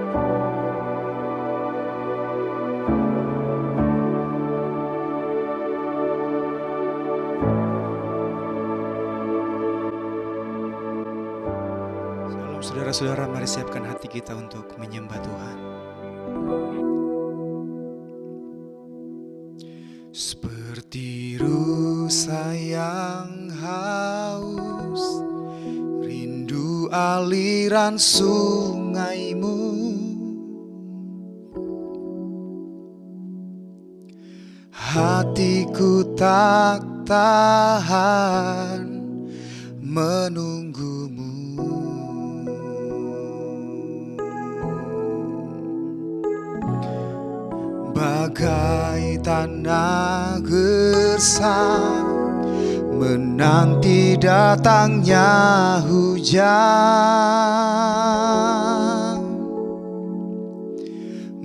Shalom saudara-saudara, mari siapkan hati kita untuk menyembah Tuhan. Seperti rusa yang haus, rindu aliran sungaimu, hatiku tak tahan menunggumu. Bagai tanah gersang menanti datangnya hujan,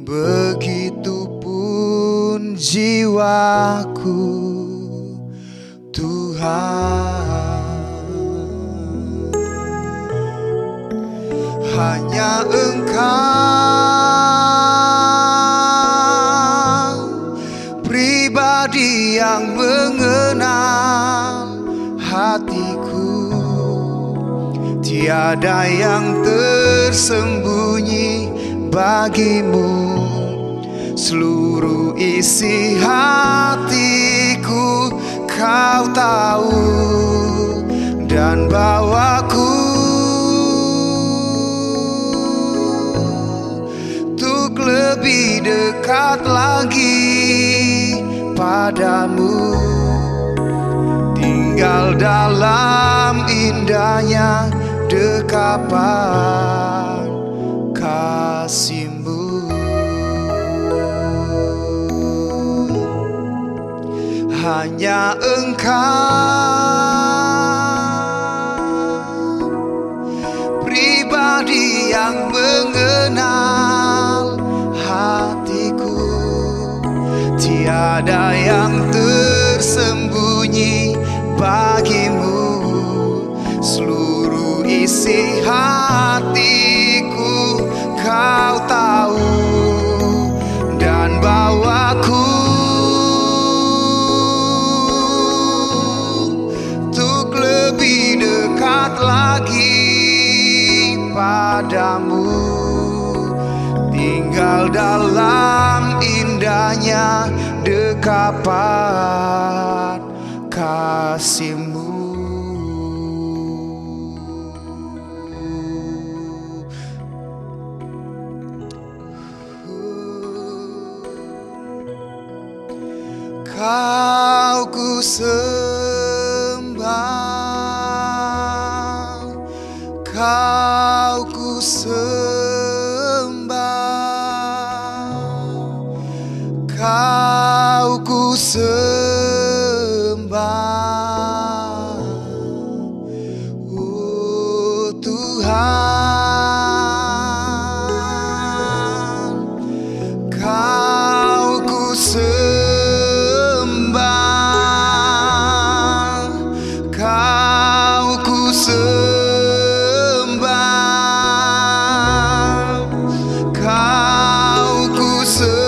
begitupun jiwaku Tuhan. Hanya Engkau pribadi yang mengenal hatiku, tiada yang tersembunyi bagimu. Seluruh isi hatiku Kau tahu, dan bawaku untuk lebih dekat lagi padamu, tinggal dalam indahnya dekapan kasih-Mu. Hanya Engkau pribadi yang mengenal hatiku, tiada yang tersembunyi bagimu. Seluruh isi hatiku Kau tahu, dan bawaku untuk lebih dekat lagi padamu, tinggal dalam indahnya dekapan kasih-Mu. Kau ku sembah, Kau ku sembah, Kau ku sembah, oh Tuhan. Kau ku sembah, Kau ku sembah, Kau ku sembah,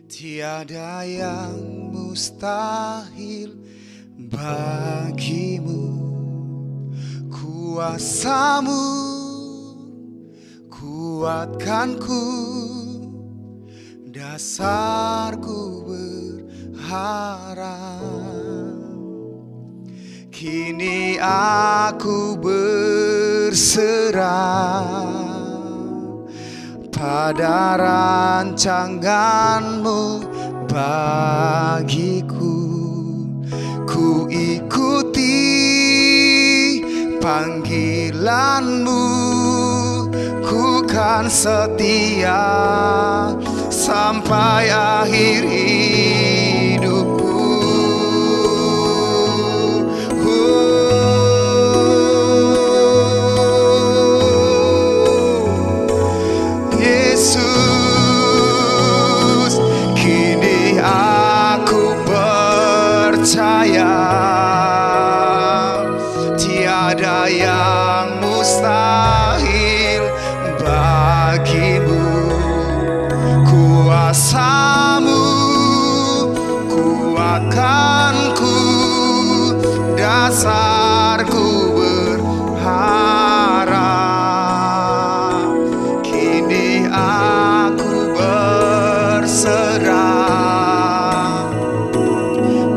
Tiada yang mustahil bagimu. Kuasamu kuatkanku, dasarku berharap. Kini aku berserah pada rancanganmu bagiku. Ku ikuti panggilanmu, ku kan setia sampai akhir hidupku. Yesus, kini aku percaya tiada yang mustahil bagimu. Kuasamu kuatkanku, dasarku berharap. Kini aku berserah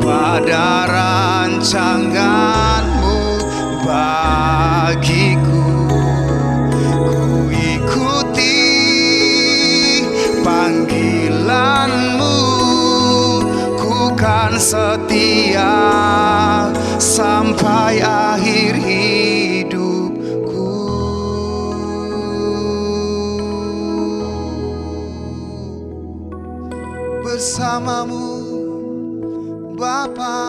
pada rancanganmu bagiku. Ku ikuti panggilanmu, ku kan setia sampai akhir hidupku. Bersamamu Bapa,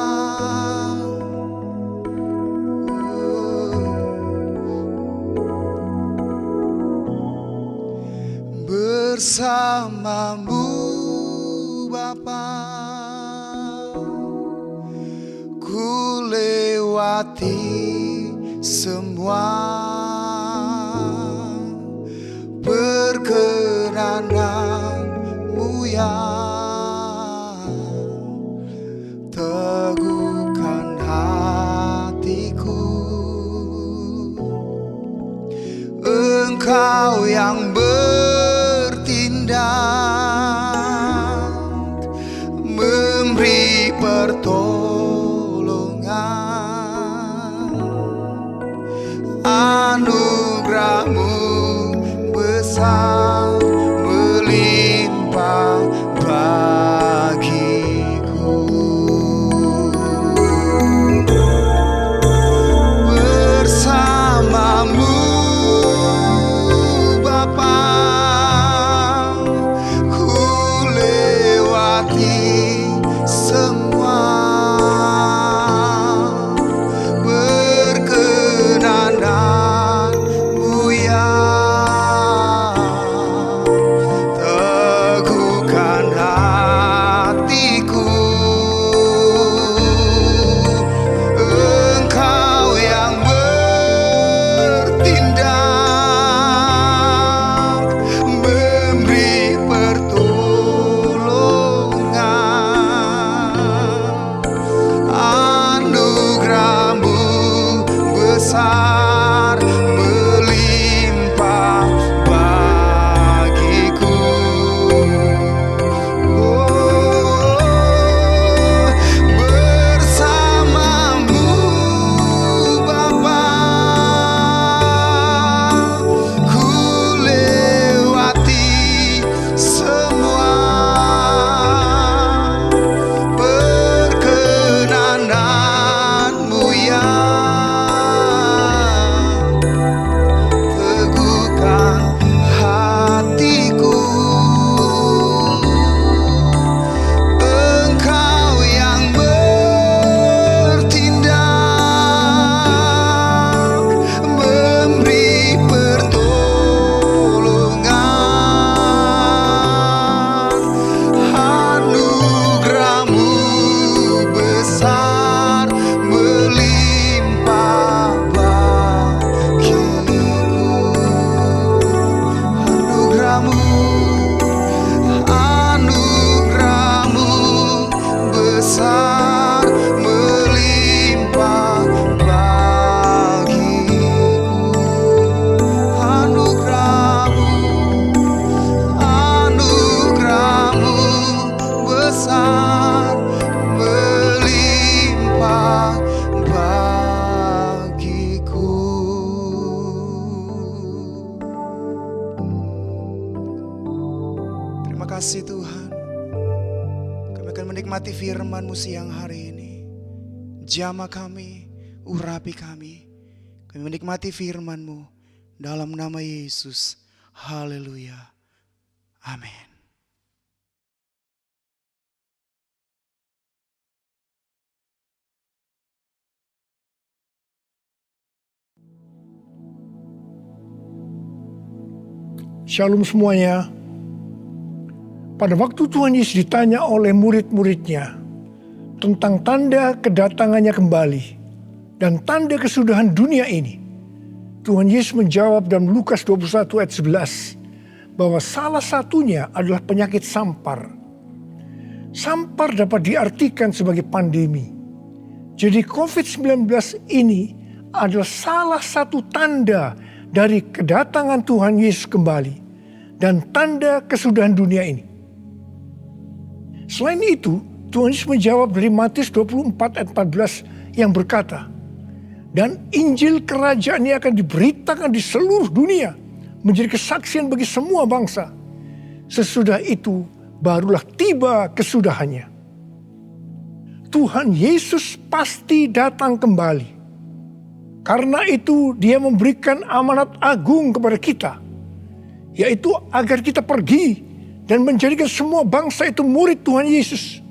bersamamu Bapa, ku lewati semua perkenananmu yang teguhkan hatiku. Engkau yang bertindak, memberi pertolongan. Anugerahmu besar melimpah bagiku. Bersamamu Bapa, ku lewati semua perkenananmu yang teguhkan hati. Tuhan melimpah bagiku. Terima kasih Tuhan. Kami akan menikmati firman-Mu siang hari ini. Jamah kami, urapi kami. Kami menikmati firman-Mu dalam nama Yesus. Haleluya. Amin. Shalom semuanya. Pada waktu Tuhan Yesus ditanya oleh murid-muridnya tentang tanda kedatangannya kembali dan tanda kesudahan dunia ini, Tuhan Yesus menjawab dalam Lukas 21 ayat 11 bahwa salah satunya adalah penyakit sampar. Sampar dapat diartikan sebagai pandemi. Jadi COVID-19 ini adalah salah satu tanda dari kedatangan Tuhan Yesus kembali dan tanda kesudahan dunia ini. Selain itu, Tuhan Yesus menjawab dari Matius 24 ayat 14 yang berkata, dan Injil kerajaan ini akan diberitakan di seluruh dunia menjadi kesaksian bagi semua bangsa. Sesudah itu barulah tiba kesudahannya. Tuhan Yesus pasti datang kembali. Karena itu dia memberikan amanat agung kepada kita, yaitu agar kita pergi dan menjadikan semua bangsa itu murid Tuhan Yesus.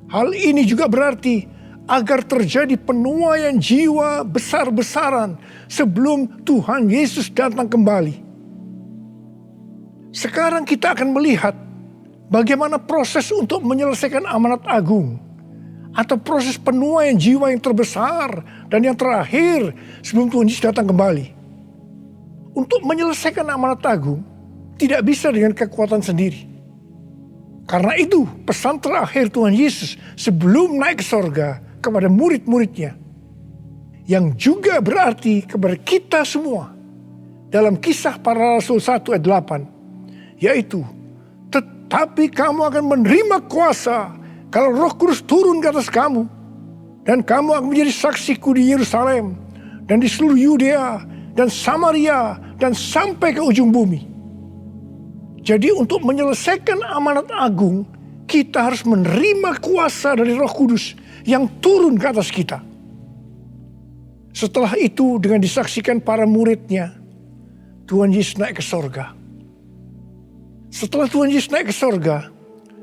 Hal ini juga berarti agar terjadi penuaian jiwa besar-besaran sebelum Tuhan Yesus datang kembali. Sekarang kita akan melihat bagaimana proses untuk menyelesaikan amanat agung atau proses penuaian jiwa yang terbesar dan yang terakhir sebelum Tuhan Yesus datang kembali. Untuk menyelesaikan amanat agung tidak bisa dengan kekuatan sendiri. Karena itu pesan terakhir Tuhan Yesus sebelum naik ke sorga kepada murid-muridnya, yang juga berarti kepada kita semua dalam Kisah Para Rasul 1 ayat 8, yaitu tetapi kamu akan menerima kuasa kalau Roh Kudus turun ke atas kamu, dan kamu akan menjadi saksiku di Yerusalem dan di seluruh Yudea dan Samaria dan sampai ke ujung bumi. Jadi untuk menyelesaikan amanat agung, kita harus menerima kuasa dari Roh Kudus yang turun ke atas kita. Setelah itu dengan disaksikan para muridnya, Tuhan Yesus naik ke sorga. Setelah Tuhan Yesus naik ke sorga,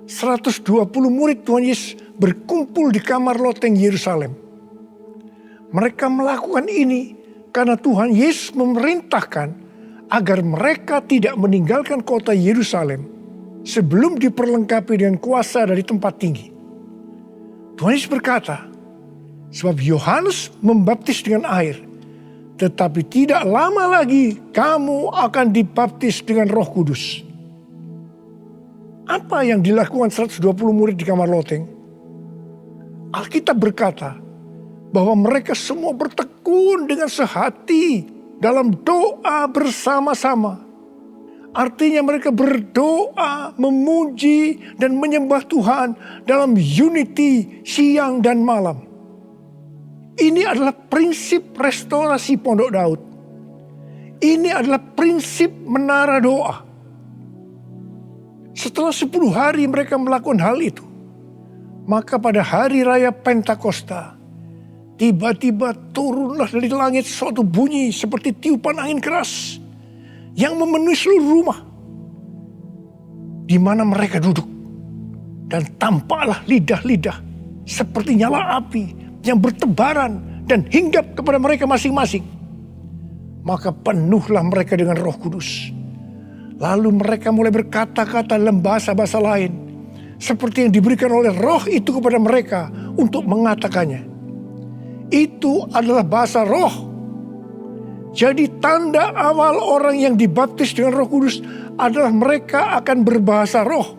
120 murid Tuhan Yesus berkumpul di kamar loteng Yerusalem. Mereka melakukan ini karena Tuhan Yesus memerintahkan agar mereka tidak meninggalkan kota Yerusalem sebelum diperlengkapi dengan kuasa dari tempat tinggi. Tuhan Yesus berkata, sebab Yohanes membaptis dengan air, tetapi tidak lama lagi kamu akan dibaptis dengan Roh Kudus. Apa yang dilakukan 120 murid di kamar loteng? Alkitab berkata bahwa mereka semua bertekun dengan sehati dalam doa bersama-sama. Artinya mereka berdoa, memuji dan menyembah Tuhan dalam unity siang dan malam. Ini adalah prinsip restorasi Pondok Daud. Ini adalah prinsip menara doa. Setelah 10 hari mereka melakukan hal itu, maka pada hari raya Pentakosta, tiba-tiba turunlah dari langit suatu bunyi seperti tiupan angin keras yang memenuhi seluruh rumah di mana mereka duduk. Dan tampaklah lidah-lidah seperti nyala api yang bertebaran dan hinggap kepada mereka masing-masing. Maka penuhlah mereka dengan Roh Kudus. Lalu mereka mulai berkata-kata dalam bahasa-bahasa lain, seperti yang diberikan oleh Roh itu kepada mereka untuk mengatakannya. Itu adalah bahasa roh. Jadi tanda awal orang yang dibaptis dengan Roh Kudus adalah mereka akan berbahasa roh.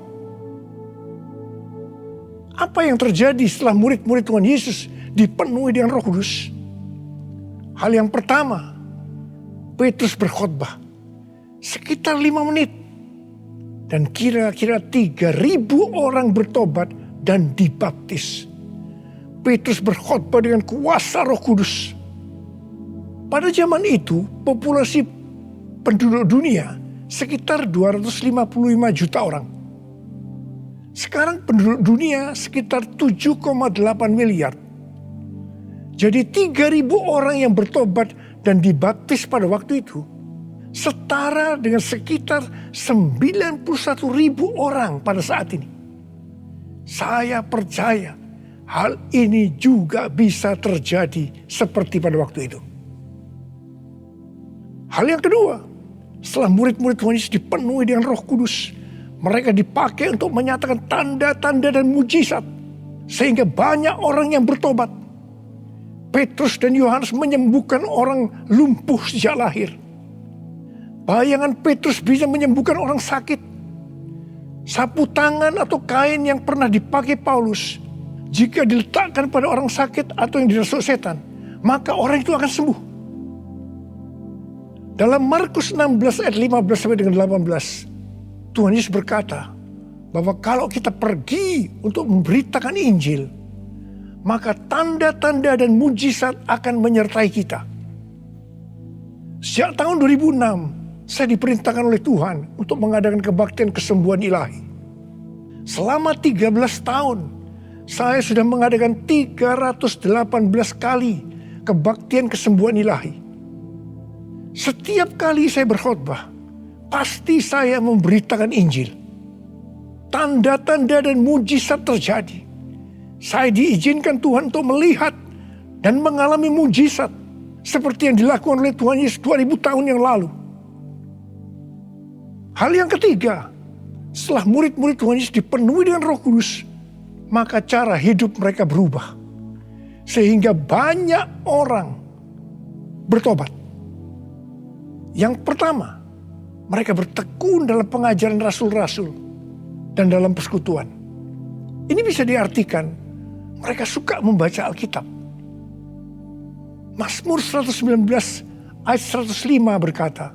Apa yang terjadi setelah murid-murid Tuhan Yesus dipenuhi dengan Roh Kudus? Hal yang pertama, Petrus berkhotbah sekitar 5 menit. Dan kira-kira 3.000 orang bertobat dan dibaptis. Petrus berkhotbah dengan kuasa Roh Kudus. Pada zaman itu, populasi penduduk dunia sekitar 255 juta orang. Sekarang penduduk dunia sekitar 7,8 miliar. Jadi 3.000 orang yang bertobat dan dibaptis pada waktu itu setara dengan sekitar 91.000 orang pada saat ini. Saya percaya hal ini juga bisa terjadi seperti pada waktu itu. Hal yang kedua, setelah murid-murid Tuhan Yesus dipenuhi dengan Roh Kudus, mereka dipakai untuk menyatakan tanda-tanda dan mujizat sehingga banyak orang yang bertobat. Petrus dan Yohanes menyembuhkan orang lumpuh sejak lahir. Bayangan Petrus bisa menyembuhkan orang sakit. Sapu tangan atau kain yang pernah dipakai Paulus, jika diletakkan pada orang sakit atau yang dirasuk setan, maka orang itu akan sembuh. Dalam Markus 16 ayat 15 sampai dengan 18, Tuhan Yesus berkata bahwa kalau kita pergi untuk memberitakan Injil, maka tanda-tanda dan mujizat akan menyertai kita. Sejak tahun 2006, saya diperintahkan oleh Tuhan untuk mengadakan kebaktian kesembuhan ilahi. Selama 13 tahun, saya sudah mengadakan 318 kali kebaktian kesembuhan ilahi. Setiap kali saya berkhotbah, pasti saya memberitakan Injil. Tanda-tanda dan mujizat terjadi. Saya diizinkan Tuhan untuk melihat dan mengalami mujizat seperti yang dilakukan oleh Tuhan Yesus 2000 tahun yang lalu. Hal yang ketiga, setelah murid-murid Tuhan Yesus dipenuhi dengan Roh Kudus, maka cara hidup mereka berubah. Sehingga banyak orang bertobat. Yang pertama, mereka bertekun dalam pengajaran rasul-rasul dan dalam persekutuan. Ini bisa diartikan mereka suka membaca Alkitab. Mazmur 119 ayat 105 berkata,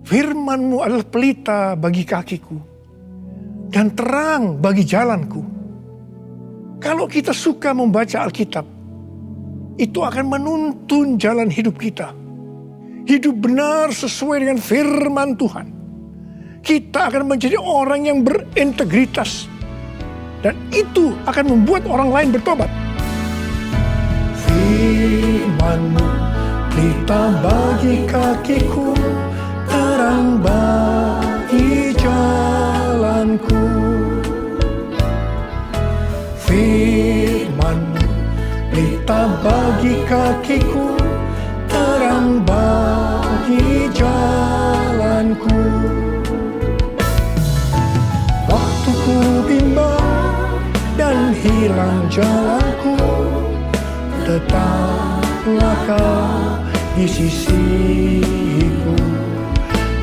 "Firman-Mu adalah pelita bagi kakiku dan terang bagi jalanku." Kalau kita suka membaca Alkitab, itu akan menuntun jalan hidup kita. Hidup benar sesuai dengan firman Tuhan. Kita akan menjadi orang yang berintegritas. Dan itu akan membuat orang lain bertobat. Firman-Mu pelita bagi kakiku, terang bagi jalanku. Firman-Mu pelita bagi kakiku, terang bagi jalanku. Waktu ku bimbang dan hilang jalanku, tetaplah Kau di sisiku.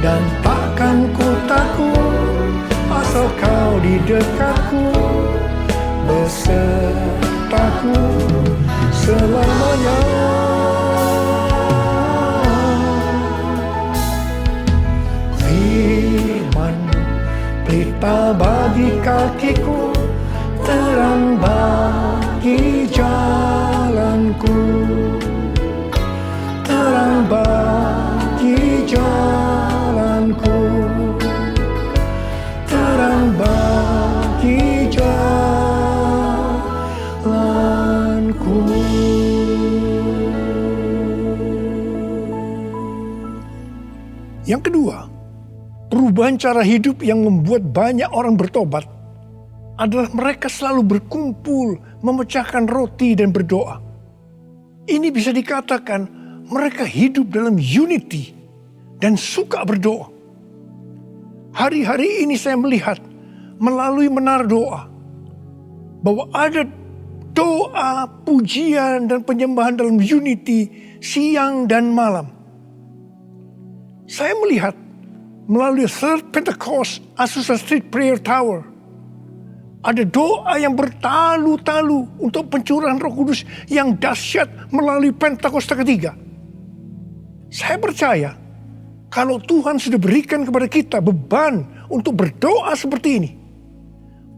Dan takkan ku takut asal Kau di dekatku, besertaku selamanya. Firman pelita bagi kakiku, terang bagi jalanku. Terang bagi jalanku. Terang bagi jalanku. Yang kedua, perubahan cara hidup yang membuat banyak orang bertobat adalah mereka selalu berkumpul, memecahkan roti dan berdoa. Ini bisa dikatakan mereka hidup dalam unity dan suka berdoa. Hari-hari ini saya melihat melalui menara doa bahwa ada doa, pujian dan penyembahan dalam unity siang dan malam. Saya melihat melalui Third Pentecost Azusa Street Prayer Tower, ada doa yang bertalu-talu untuk pencurahan Roh Kudus yang dahsyat melalui Pentakosta ketiga. Saya percaya kalau Tuhan sudah berikan kepada kita beban untuk berdoa seperti ini,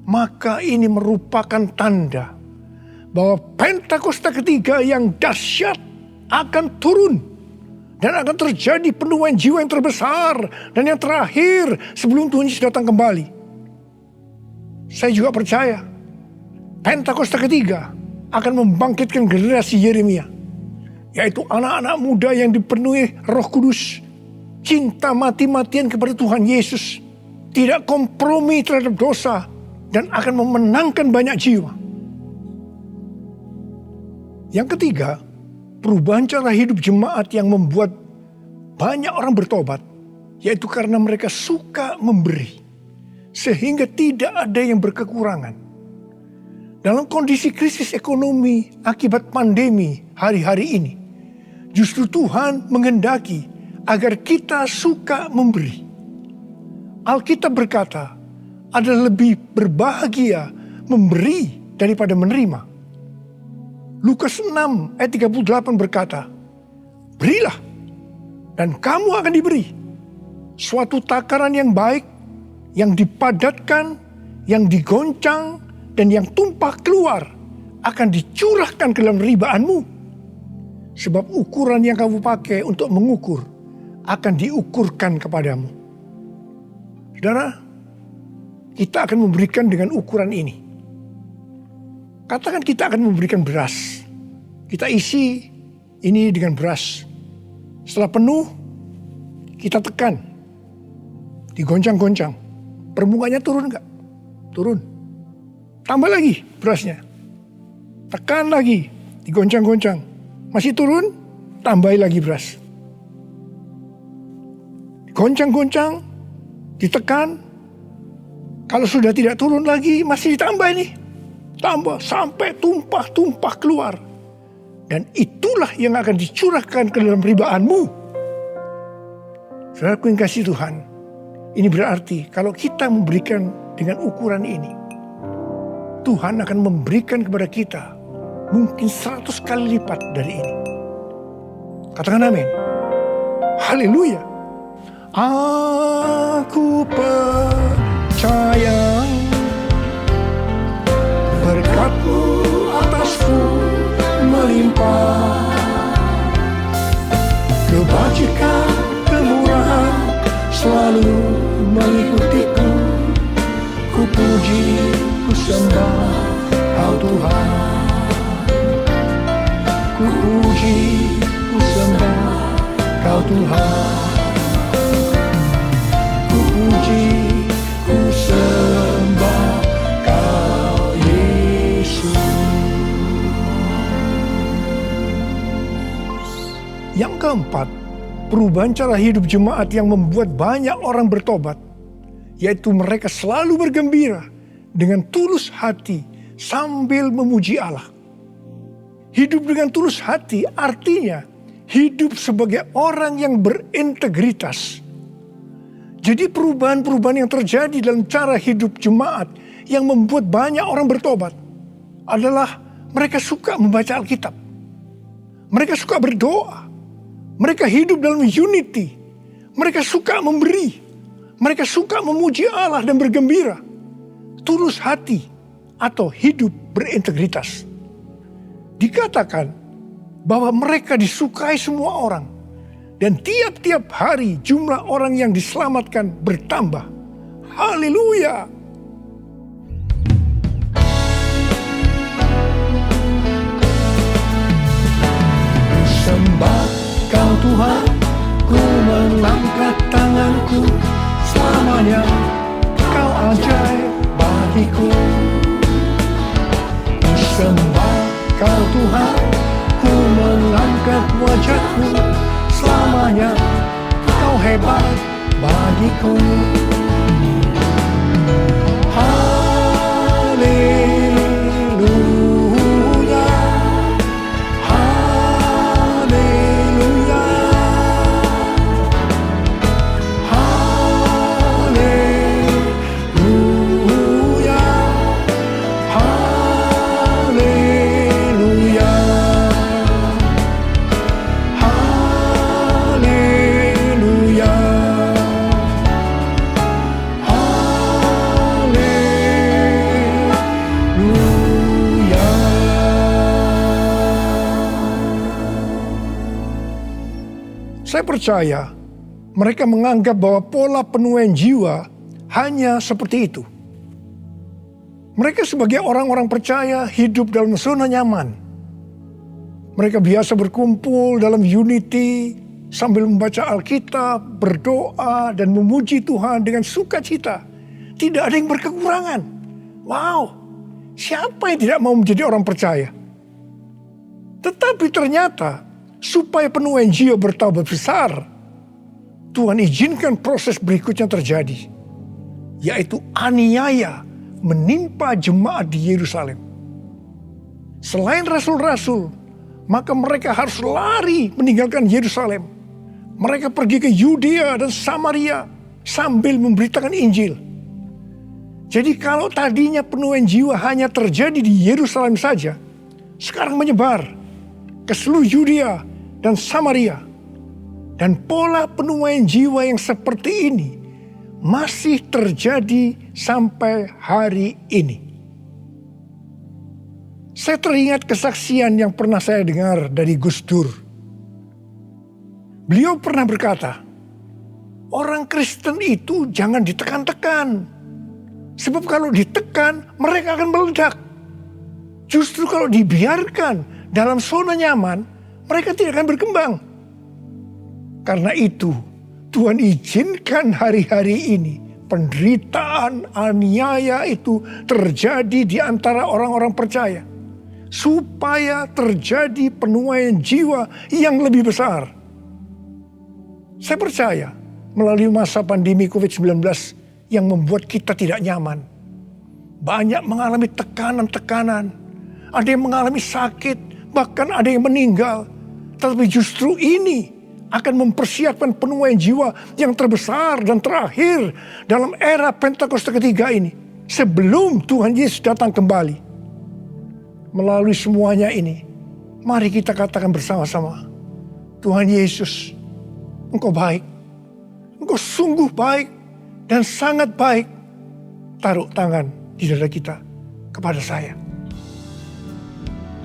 maka ini merupakan tanda bahwa Pentakosta ketiga yang dahsyat akan turun. Dan akan terjadi penuaian jiwa yang terbesar dan yang terakhir sebelum Tuhan Yesus datang kembali. Saya juga percaya Pentakosta ketiga akan membangkitkan generasi Yeremia. Yaitu anak-anak muda yang dipenuhi Roh Kudus. Cinta mati-matian kepada Tuhan Yesus. Tidak kompromi terhadap dosa. Dan akan memenangkan banyak jiwa. Yang ketiga, perubahan cara hidup jemaat yang membuat banyak orang bertobat. Yaitu karena mereka suka memberi. Sehingga tidak ada yang berkekurangan. Dalam kondisi krisis ekonomi akibat pandemi hari-hari ini. Justru Tuhan menghendaki agar kita suka memberi. Alkitab berkata, adalah lebih berbahagia memberi daripada menerima. Lukas 6 ayat 38 berkata, berilah dan kamu akan diberi. Suatu takaran yang baik, yang dipadatkan, yang digoncang, dan yang tumpah keluar akan dicurahkan ke dalam ribaanmu. Sebab ukuran yang kamu pakai untuk mengukur akan diukurkan kepadamu. Saudara, kita akan memberikan dengan ukuran ini. Katakan kita akan memberikan beras. Kita isi ini dengan beras. Setelah penuh, kita tekan. Digoncang-goncang. Permukaannya turun enggak? Turun. Tambah lagi berasnya. Tekan lagi. Digoncang-goncang. Masih turun, tambahi lagi beras. Digoncang-goncang, ditekan. Kalau sudah tidak turun lagi, masih ditambah ini. Tambah sampai tumpah-tumpah keluar. Dan itulah yang akan dicurahkan ke dalam ribaanmu. Saudaraku yang kasih Tuhan, ini berarti kalau kita memberikan dengan ukuran ini, Tuhan akan memberikan kepada kita mungkin 100 kali lipat dari ini. Katakan amin. Haleluya. Aku percaya berkat-Mu atasku melimpah. Kebajikan, kemurahan selalu mengikutiku. Ku puji, ku sembah Kau Tuhan. Ku puji, ku sembah Kau Tuhan. Ku puji, ku sembah Kau Yesus. Yang keempat, perubahan cara hidup jemaat yang membuat banyak orang bertobat, yaitu mereka selalu bergembira dengan tulus hati sambil memuji Allah. Hidup dengan tulus hati artinya hidup sebagai orang yang berintegritas. Jadi perubahan-perubahan yang terjadi dalam cara hidup jemaat yang membuat banyak orang bertobat adalah mereka suka membaca Alkitab. Mereka suka berdoa. Mereka hidup dalam unity. Mereka suka memberi. Mereka suka memuji Allah dan bergembira. Tulus hati atau hidup berintegritas. Dikatakan bahwa mereka disukai semua orang. Dan tiap-tiap hari jumlah orang yang diselamatkan bertambah. Haleluya. Sembah Kau Tuhan, ku mengangkat tanganku. Selamanya Kau ajaib bagiku. Ku sembah Kau Tuhan, ku mengangkat wajahku. Selamanya Kau hebat bagiku. Haleluya, haleluya, haleluya, haleluya. Haleluya, haleluya. Saya percaya mereka menganggap bahwa pola penuaian jiwa hanya seperti itu. Mereka sebagai orang-orang percaya hidup dalam zona nyaman. Mereka biasa berkumpul dalam unity sambil membaca Alkitab, berdoa dan memuji Tuhan dengan sukacita. Tidak ada yang berkekurangan. Wow, siapa yang tidak mau menjadi orang percaya? Tetapi ternyata supaya penuaian jiwa bertambah besar, Tuhan izinkan proses berikutnya terjadi, yaitu aniaya menimpa jemaat di Yerusalem. Selain rasul-rasul, maka mereka harus lari meninggalkan Yerusalem. Mereka pergi ke Yudea dan Samaria sambil memberitakan Injil. Jadi kalau tadinya penuaian jiwa hanya terjadi di Yerusalem saja, sekarang menyebar ke seluruh Yudea dan Samaria. Dan pola penuaian jiwa yang seperti ini masih terjadi sampai hari ini. Saya teringat kesaksian yang pernah saya dengar dari Gus Dur. Beliau pernah berkata, orang Kristen itu jangan ditekan-tekan. Sebab kalau ditekan, mereka akan meledak. Justru kalau dibiarkan dalam zona nyaman, mereka tidak akan berkembang. Karena itu, Tuhan izinkan hari-hari ini penderitaan, aniaya itu terjadi di antara orang-orang percaya. Supaya terjadi penuaian jiwa yang lebih besar. Saya percaya melalui masa pandemi COVID-19 yang membuat kita tidak nyaman. Banyak mengalami tekanan-tekanan. Ada yang mengalami sakit, bahkan ada yang meninggal. Tetapi justru ini akan mempersiapkan penuaian jiwa yang terbesar dan terakhir dalam era Pentakosta ketiga ini. Sebelum Tuhan Yesus datang kembali. Melalui semuanya ini, mari kita katakan bersama-sama, Tuhan Yesus, Engkau baik. Engkau sungguh baik dan sangat baik. Taruh tangan di dada kita kepada saya.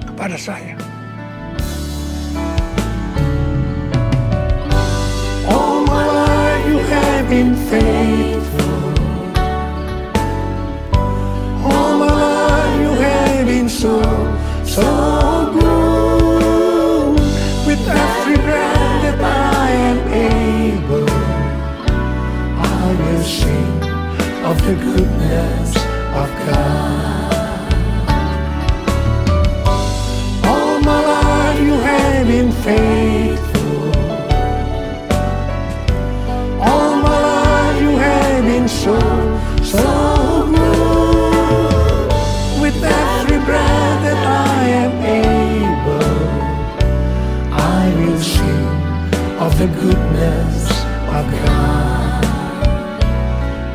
Kepada saya. All my life you have been faithful. All my life you have been so good. With every breath that I am able, I will sing of the goodness of God. All my life you have been faithful. All my life you have been so good. With every breath that I am able, I will sing of the goodness of God.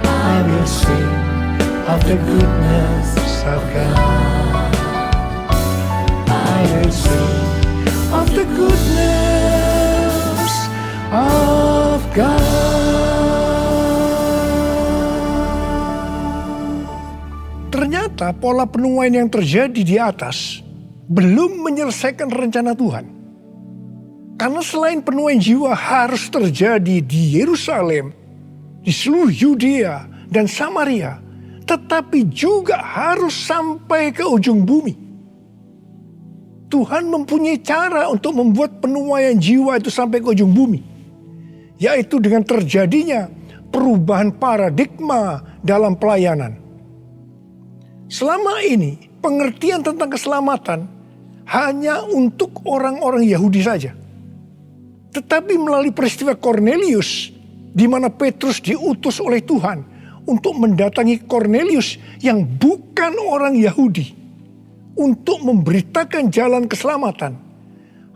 I will sing of the goodness of God. I will sing of the goodness of God. Ternyata pola penuaian yang terjadi di atas belum menyelesaikan rencana Tuhan. Karena selain penuaian jiwa harus terjadi di Yerusalem, di seluruh Yudea dan Samaria, tetapi juga harus sampai ke ujung bumi. Tuhan mempunyai cara untuk membuat penuaian jiwa itu sampai ke ujung bumi, yaitu dengan terjadinya perubahan paradigma dalam pelayanan. Selama ini pengertian tentang keselamatan hanya untuk orang-orang Yahudi saja. Tetapi melalui peristiwa Kornelius, di mana Petrus diutus oleh Tuhan untuk mendatangi Kornelius yang bukan orang Yahudi, untuk memberitakan jalan keselamatan.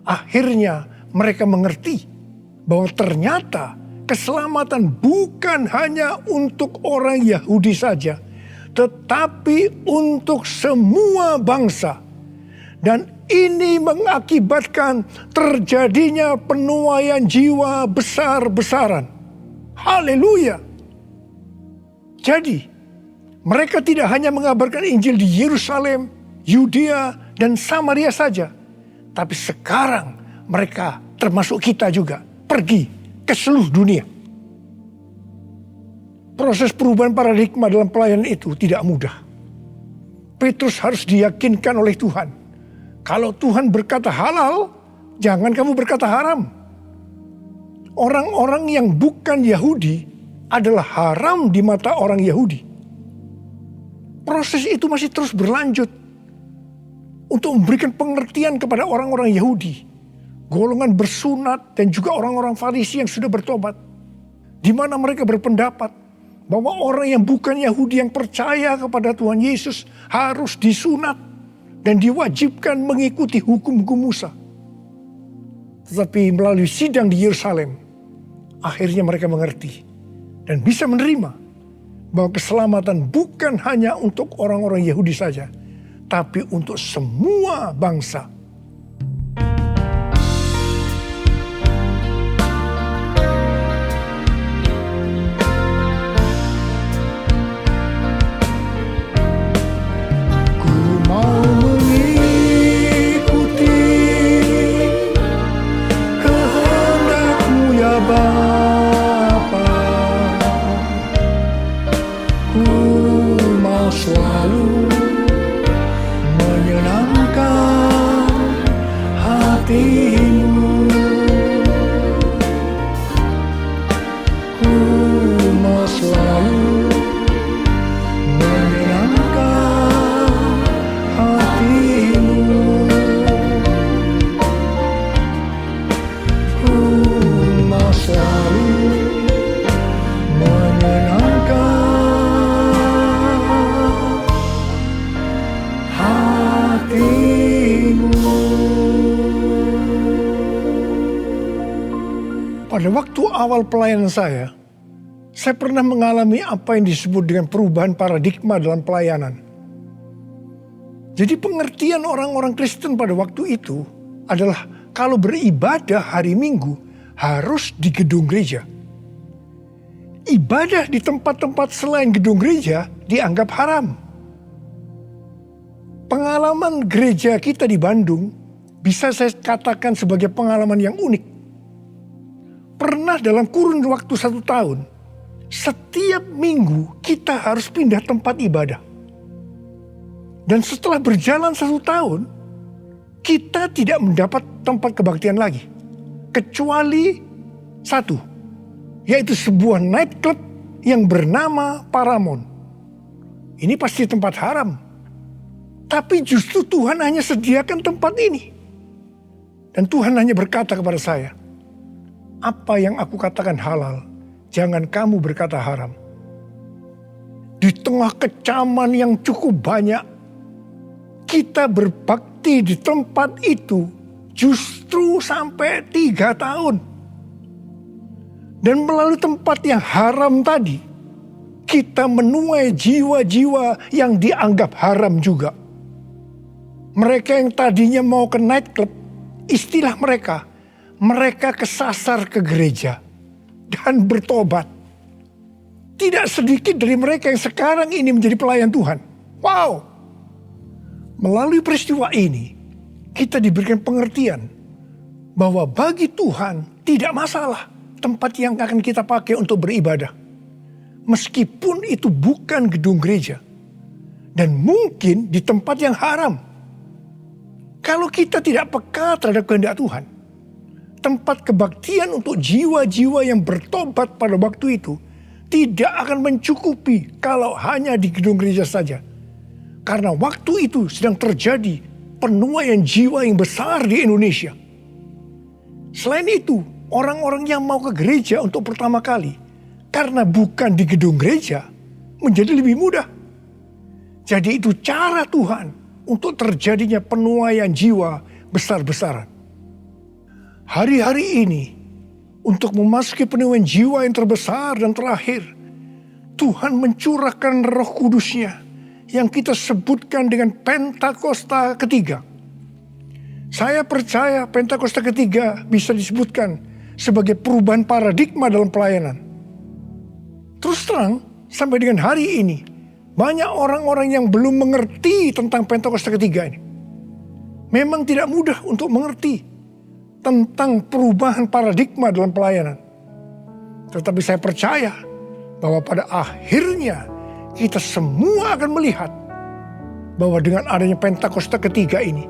Akhirnya mereka mengerti bahwa ternyata keselamatan bukan hanya untuk orang Yahudi saja, tetapi untuk semua bangsa. Dan ini mengakibatkan terjadinya penuaian jiwa besar-besaran. Haleluya. Jadi, mereka tidak hanya mengabarkan Injil di Yerusalem, Yudea, dan Samaria saja. Tapi sekarang mereka termasuk kita juga pergi ke seluruh dunia. Proses perubahan paradigma dalam pelayanan itu tidak mudah. Petrus harus diyakinkan oleh Tuhan. Kalau Tuhan berkata halal, jangan kamu berkata haram. Orang-orang yang bukan Yahudi adalah haram di mata orang Yahudi. Proses itu masih terus berlanjut untuk memberikan pengertian kepada orang-orang Yahudi, golongan bersunat dan juga orang-orang Farisi yang sudah bertobat, di mana mereka berpendapat bahwa orang yang bukan Yahudi yang percaya kepada Tuhan Yesus harus disunat dan diwajibkan mengikuti hukum-hukum Musa. Tetapi melalui sidang di Yerusalem, akhirnya mereka mengerti dan bisa menerima bahwa keselamatan bukan hanya untuk orang-orang Yahudi saja, tapi untuk semua bangsa. Selalu menyenangkan hatimu. Ku mau selalu menyenangkan hatimu. Ku mau selalu menyenangkan Pada waktu awal pelayanan saya pernah mengalami apa yang disebut dengan perubahan paradigma dalam pelayanan. Jadi pengertian orang-orang Kristen pada waktu itu adalah kalau beribadah hari Minggu harus di gedung gereja. Ibadah di tempat-tempat selain gedung gereja dianggap haram. Pengalaman gereja kita di Bandung bisa saya katakan sebagai pengalaman yang unik. Pernah dalam kurun waktu 1 tahun, setiap minggu kita harus pindah tempat ibadah. Dan setelah berjalan 1 tahun, kita tidak mendapat tempat kebaktian lagi. Kecuali satu, yaitu sebuah nightclub yang bernama Paramount. Ini pasti tempat haram. Tapi justru Tuhan hanya sediakan tempat ini. Dan Tuhan hanya berkata kepada saya, apa yang aku katakan halal, jangan kamu berkata haram. Di tengah kecaman yang cukup banyak, kita berbakti di tempat itu justru sampai 3 tahun. Dan melalui tempat yang haram tadi, kita menuai jiwa-jiwa yang dianggap haram juga. Mereka yang tadinya mau ke nightclub, istilah mereka kesasar ke gereja dan bertobat. Tidak sedikit dari mereka yang sekarang ini menjadi pelayan Tuhan. Wow! Melalui peristiwa ini, kita diberikan pengertian bahwa bagi Tuhan tidak masalah tempat yang akan kita pakai untuk beribadah. Meskipun itu bukan gedung gereja. Dan mungkin di tempat yang haram. Kalau kita tidak peka terhadap kehendak Tuhan, tempat kebaktian untuk jiwa-jiwa yang bertobat pada waktu itu tidak akan mencukupi kalau hanya di gedung gereja saja. Karena waktu itu sedang terjadi penuaian jiwa yang besar di Indonesia. Selain itu, orang-orang yang mau ke gereja untuk pertama kali, karena bukan di gedung gereja, menjadi lebih mudah. Jadi itu cara Tuhan untuk terjadinya penuaian jiwa besar-besaran. Hari-hari ini, untuk memasuki penuaian jiwa yang terbesar dan terakhir, Tuhan mencurahkan Roh Kudus-Nya yang kita sebutkan dengan Pentakosta ketiga. Saya percaya Pentakosta ketiga bisa disebutkan sebagai perubahan paradigma dalam pelayanan. Terus terang, sampai dengan hari ini, banyak orang-orang yang belum mengerti tentang Pentakosta ketiga ini. Memang tidak mudah untuk mengerti. tentang perubahan paradigma dalam pelayanan. Tetapi saya percaya bahwa pada akhirnya kita semua akan melihat bahwa dengan adanya Pentakosta ketiga ini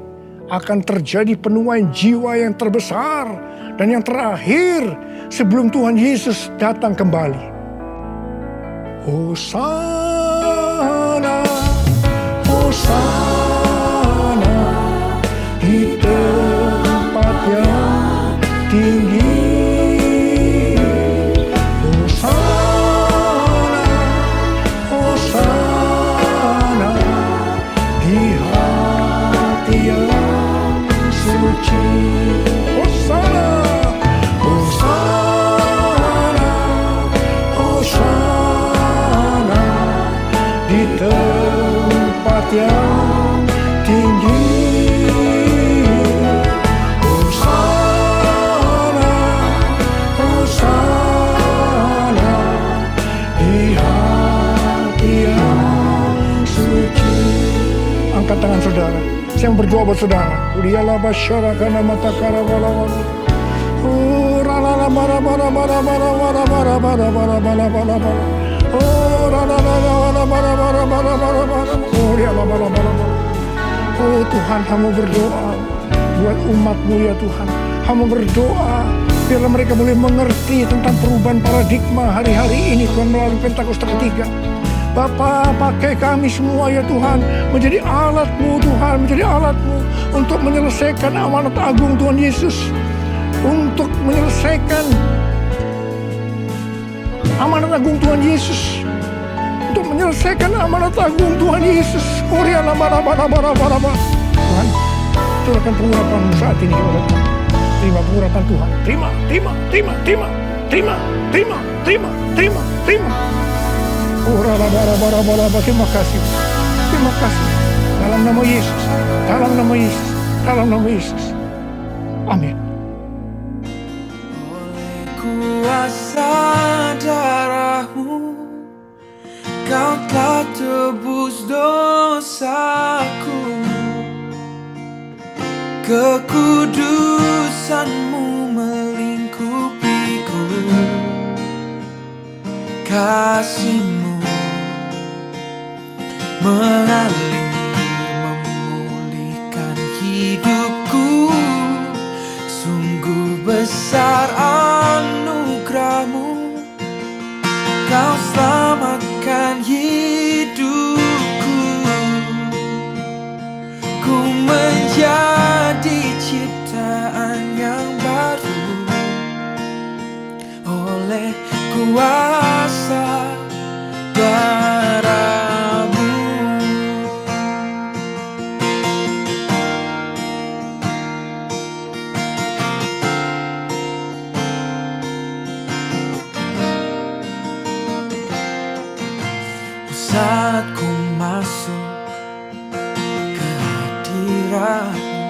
akan terjadi penuaian jiwa yang terbesar dan yang terakhir sebelum Tuhan Yesus datang kembali. Hosana, Hosana di tempat yang tinggi. Hosana, Hosana di hati yang suci. Hosana, Hosana, Hosana di tempat yang tinggi. Hosana, Hosana di hati yang suci. Angkat tangan saudara. Saya berdoa buat saudara. Udialah basyarakat mata karawalawan. Rala bara bara bara bara bara bara bara bara bara bara bara. Rala bara bara bara bara bara bara. Udialah bara bara bara. Oh Tuhan, hamba berdoa buat umat-Mu ya Tuhan. Hamba berdoa biarlah mereka boleh mengerti tentang perubahan paradigma hari-hari ini Tuhan melalui Pentakosta ketiga. Bapa, pakai kami semua ya Tuhan menjadi alat-Mu Tuhan, menjadi alat-Mu untuk menyelesaikan amanat agung Tuhan Yesus. Untuk menyelesaikan amanat agung Tuhan Yesus. Untuk menyelesaikan amanat agung Tuhan Yesus. Tuhan, turunkan pengurapan-Mu saat ini kepada Tuhan. Terima pengurapan Tuhan. Terima. Terima kasih. Terima kasih. Dalam nama Yesus. Dalam nama Yesus. Dalam nama Yesus. Amin. Kuasa darah-Mu, Kau telah tebus dosaku. Kekudusan-Mu melingkupiku. Kasih-Mu mengalir memulihkan hidupku. Sungguh besar anugerah-Mu, Kau selamatkan hidupku. Ku menjadi ciptaan yang baru oleh kuasa darah-Mu. Saat ku masuk ke hadirat-Mu,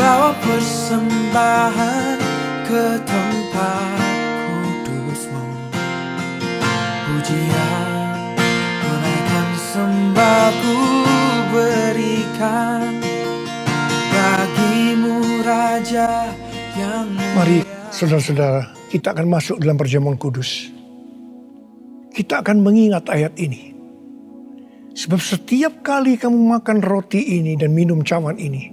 bawa persembahan ke tempat kudus-Mu. Pujian, menaikkan sembah ku berikan bagi-Mu Raja yang mulia. Mari saudara-saudara, kita akan masuk dalam perjamuan kudus. Kita akan mengingat ayat ini. Sebab setiap kali kamu makan roti ini dan minum cawan ini,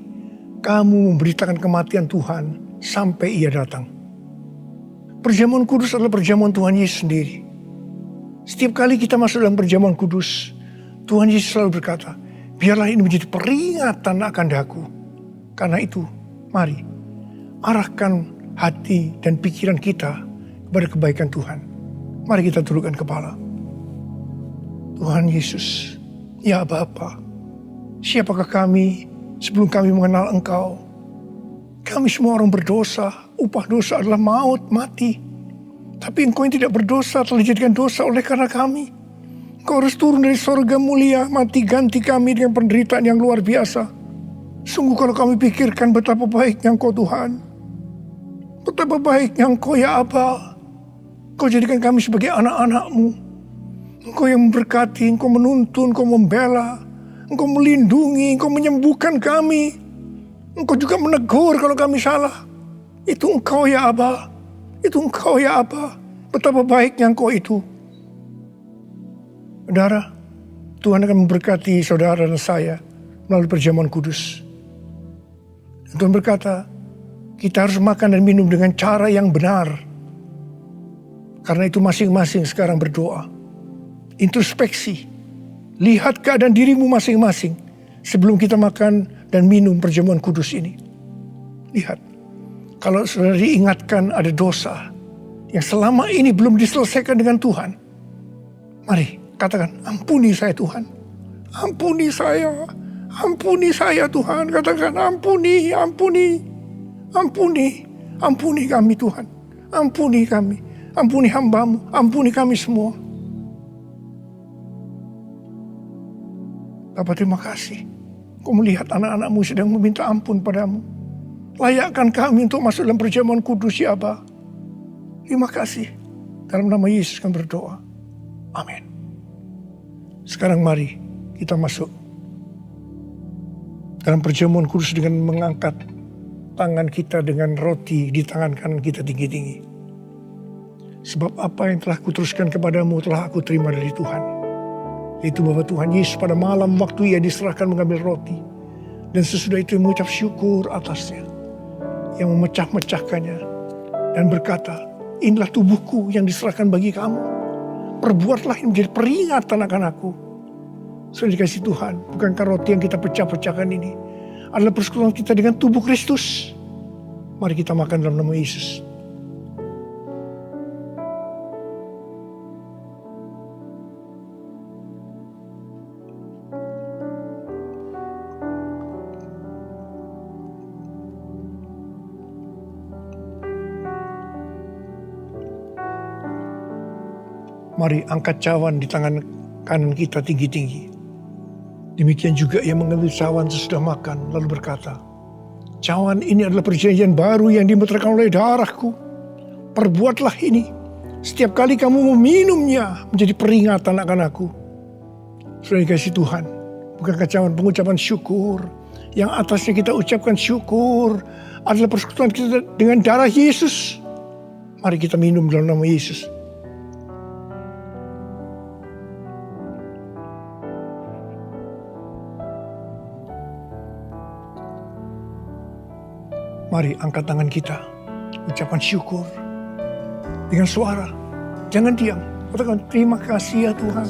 kamu memberitakan kematian Tuhan sampai Ia datang. Perjamuan kudus adalah perjamuan Tuhan Yesus sendiri. Setiap kali kita masuk dalam perjamuan kudus, Tuhan Yesus selalu berkata, biarlah ini menjadi peringatan akan daku. Karena itu, mari arahkan hati dan pikiran kita kepada kebaikan Tuhan. Mari kita tundukkan kepala. Tuhan Yesus, ya Bapa, siapakah kami sebelum kami mengenal Engkau? Kami semua orang berdosa, upah dosa adalah maut, mati. Tapi Engkau yang tidak berdosa telah dijadikan dosa oleh karena kami. Engkau harus turun dari sorga mulia, mati ganti kami dengan penderitaan yang luar biasa. Sungguh kalau kami pikirkan betapa baiknya Engkau Tuhan. Betapa baiknya Engkau ya Aba. Engkau jadikan kami sebagai anak-anak-Mu. Engkau yang memberkati, Engkau menuntun, Engkau membela, Engkau melindungi, Engkau menyembuhkan kami. Engkau juga menegur kalau kami salah. Itu Engkau ya Aba. Itu Engkau ya Aba. Betapa baiknya Engkau itu. Saudara, Tuhan akan memberkati saudara dan saya melalui perjamuan kudus. Dan Tuhan berkata, kita harus makan dan minum dengan cara yang benar. Karena itu masing-masing sekarang berdoa. Introspeksi. Lihat keadaan dirimu masing-masing sebelum kita makan dan minum perjamuan kudus ini. Lihat, kalau saudara diingatkan ada dosa yang selama ini belum diselesaikan dengan Tuhan, mari katakan, ampuni saya Tuhan. Ampuni saya. Ampuni saya Tuhan. Katakan, ampuni, ampuni. Ampuni. Ampuni kami Tuhan. Ampuni kami. Ampuni hamba-Mu. Ampuni kami semua. Bapa, terima kasih. Kau melihat anak-anak-Mu sedang meminta ampun padamu. Layakkan kami untuk masuk dalam perjamuan kudus ya Aba. Terima kasih. Dalam nama Yesus kami berdoa. Amin. Sekarang mari kita masuk dalam perjamuan kudus dengan mengangkat tangan kita dengan roti di tangan kanan kita tinggi-tinggi. Sebab apa yang telah kuteruskan kepadamu telah aku terima dari Tuhan. Yaitu bahwa Tuhan Yesus pada malam waktu ia diserahkan mengambil roti. Dan sesudah itu mengucap syukur atasnya. Yang memecah-mecahkannya. Dan berkata, inilah tubuhku yang diserahkan bagi kamu. Perbuatlah ini menjadi peringatan akan aku. Sudah dikasih Tuhan, bukankah roti yang kita pecah-pecahkan ini adalah persekutuan kita dengan tubuh Kristus. Mari kita makan dalam nama Yesus. Mari angkat cawan di tangan kanan kita tinggi-tinggi. Demikian juga ia mengambil cawan sesudah makan lalu berkata, cawan ini adalah perjanjian baru yang dimeteraikan oleh darahku. Perbuatlah ini setiap kali kamu meminumnya menjadi peringatan akan aku. Sudah dikasih Tuhan, bukankah cawan pengucapan syukur yang atasnya kita ucapkan syukur adalah persekutuan kita dengan darah Yesus. Mari kita minum dalam nama Yesus. Mari angkat tangan kita, ucapan syukur dengan suara, jangan diam. Katakan, terima kasih ya Tuhan.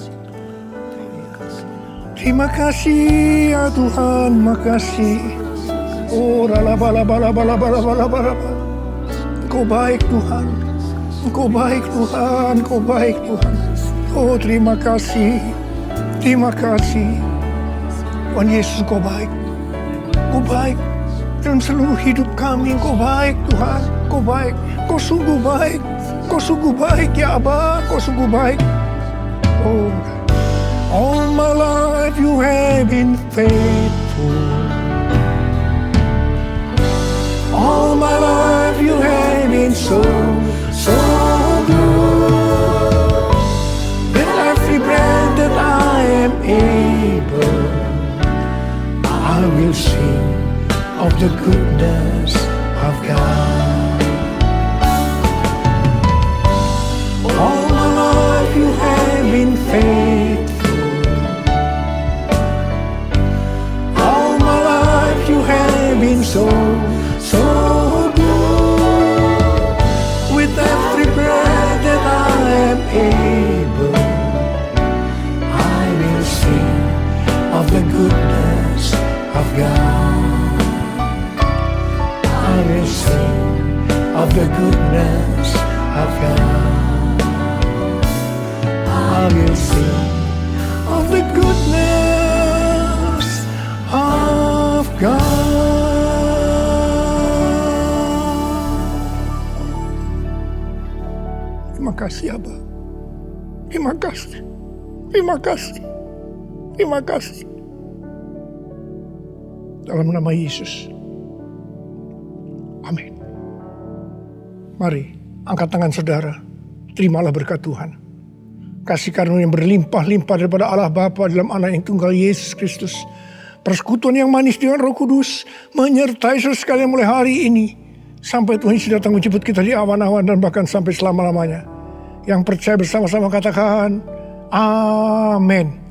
Terima kasih ya Tuhan, makasih. Oh, ralabalabalabalabalabalabalabalaba. Engkau baik Tuhan, Engkau baik Tuhan, Engkau baik Tuhan. Oh, terima kasih, terima kasih. Tuhan Yesus, Engkau baik, Engkau baik. Dalam seluruh hidup kami, Engkau baik Tuhan, Engkau baik, Engkau sungguh baik, Engkau sungguh baik ya Aba, Engkau sungguh baik. Oh, all my life you have been faithful. All my life you have been so good. With every breath that I am able, I will sing of the goodness of God. All my life you have been faithful. All my life you have been so good. With every breath that I am able, I will sing of the goodness of God. I will sing of the goodness of God. I will sing of the goodness of God. Terima kasih Abah. Terima kasih. Terima kasih. Terima kasih. Dalam nama Yesus. Amin. Mari, angkat tangan saudara. Terimalah berkat Tuhan. Kasih karunia yang berlimpah-limpah daripada Allah Bapa dalam Anak yang tunggal Yesus Kristus. persekutuan yang manis dengan Roh Kudus menyertai saudara sekalian mulai hari ini sampai Tuhan Yesus datang menjemput kita di awan-awan dan bahkan sampai selama-lamanya. Yang percaya bersama-sama katakan amin.